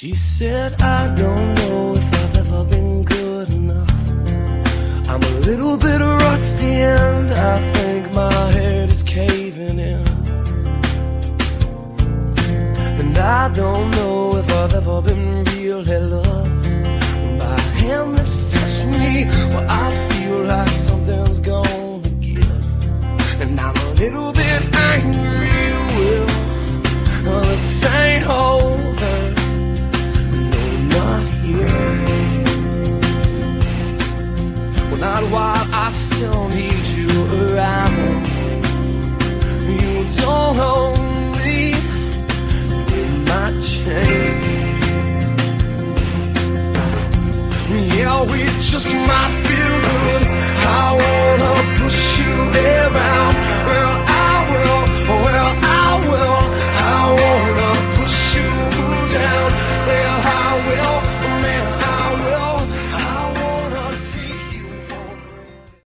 She said, I don't know if I've ever been good enough. I'm a little bit rusty and I think my head is caving in. And I don't know if I've ever been really loved by a hand that's touched me. Well, I feel like something's gonna give. And I'm a little bit angry, well, this ain't over. Well, not while I still need you around. You don't own me, it might change. Yeah, we just might feel good